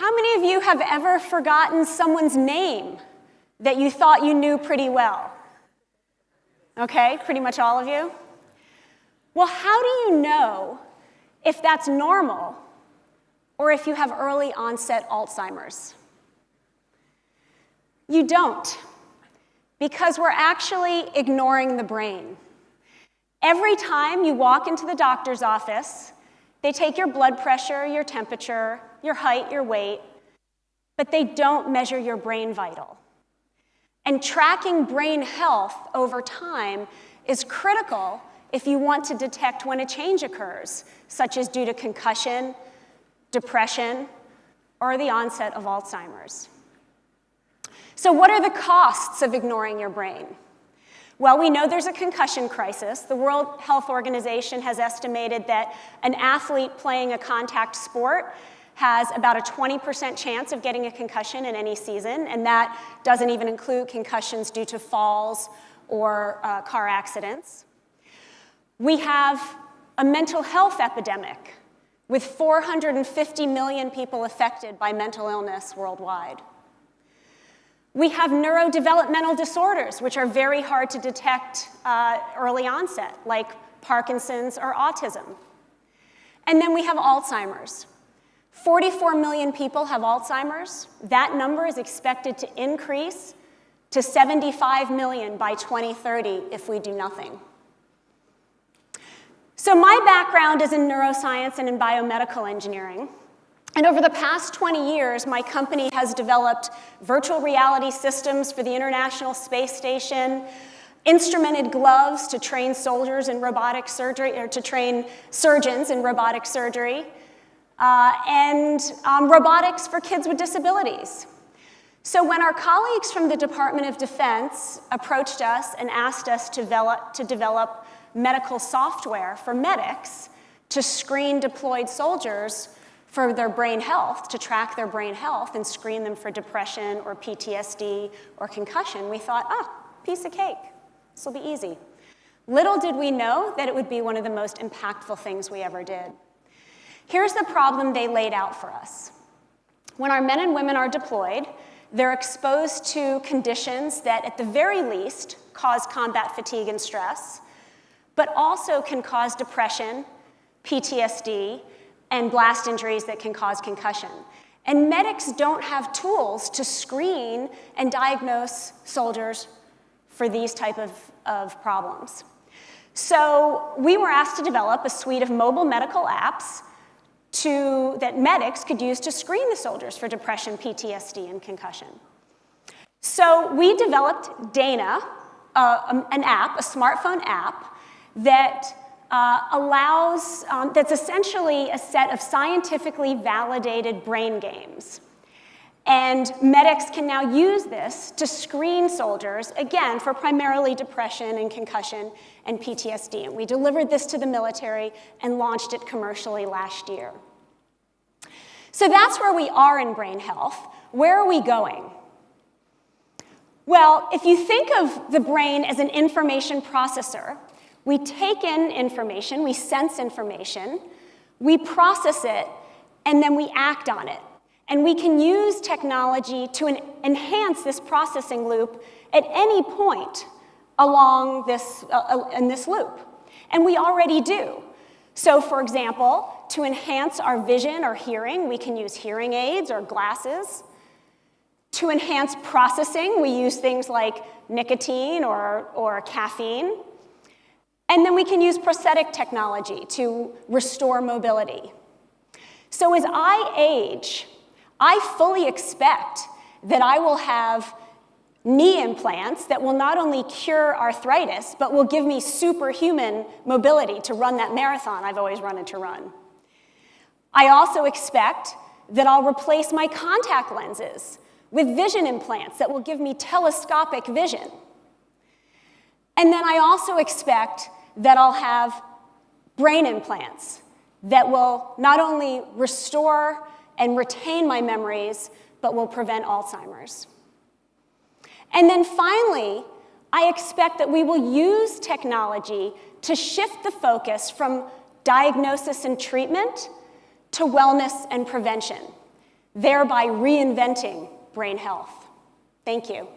How many of you have ever forgotten someone's name that you thought you knew pretty well? Okay, pretty much all of you. Well, how do you know if that's normal or if you have early onset Alzheimer's? You don't, because we're actually ignoring the brain. Every time you walk into the doctor's office, they take your blood pressure, your temperature, your height, your weight, but they don't measure your brain vital. And tracking brain health over time is critical if you want to detect when a change occurs, such as due to concussion, depression, or the onset of Alzheimer's. So what are the costs of ignoring your brain? Well, we know there's a concussion crisis. The World Health Organization has estimated that an athlete playing a contact sport has about a 20% chance of getting a concussion in any season, and that doesn't even include concussions due to falls or car accidents. We have a mental health epidemic with 450 million people affected by mental illness worldwide. We have neurodevelopmental disorders, which are very hard to detect early onset, like Parkinson's or autism. And then we have Alzheimer's. 44 million people have Alzheimer's. That number is expected to increase to 75 million by 2030 if we do nothing. So my background is in neuroscience and in biomedical engineering. And over the past 20 years, my company has developed virtual reality systems for the International Space Station, instrumented gloves to train soldiers in robotic surgery, or to train surgeons in robotic surgery, and robotics for kids with disabilities. So when our colleagues from the Department of Defense approached us and asked us to develop medical software for medics to screen deployed soldiers for their brain health, to track their brain health and screen them for depression or PTSD or concussion, we thought, piece of cake. This will be easy. Little did we know that it would be one of the most impactful things we ever did. Here's the problem they laid out for us. When our men and women are deployed, they're exposed to conditions that, at the very least, cause combat fatigue and stress, but also can cause depression, PTSD, and blast injuries that can cause concussion. And medics don't have tools to screen and diagnose soldiers for these type of problems. So we were asked to develop a suite of mobile medical apps that medics could use to screen the soldiers for depression, PTSD, and concussion. So we developed Dana, an app, a smartphone app, that that's essentially a set of scientifically validated brain games. And medics can now use this to screen soldiers, again, for primarily depression and concussion and PTSD. And we delivered this to the military and launched it commercially last year. So that's where we are in brain health. Where are we going? Well, if you think of the brain as an information processor, we take in information, we sense information, we process it, and then we act on it. And we can use technology to enhance this processing loop at any point along in this loop. And we already do. So for example, to enhance our vision or hearing, we can use hearing aids or glasses. To enhance processing, we use things like nicotine or caffeine. And then we can use prosthetic technology to restore mobility. So as I age, I fully expect that I will have knee implants that will not only cure arthritis, but will give me superhuman mobility to run that marathon I've always wanted to run. I also expect that I'll replace my contact lenses with vision implants that will give me telescopic vision. And then I also expect that I'll have brain implants that will not only restore and retain my memories, but will prevent Alzheimer's. And then finally, I expect that we will use technology to shift the focus from diagnosis and treatment to wellness and prevention. thereby reinventing brain health. Thank you.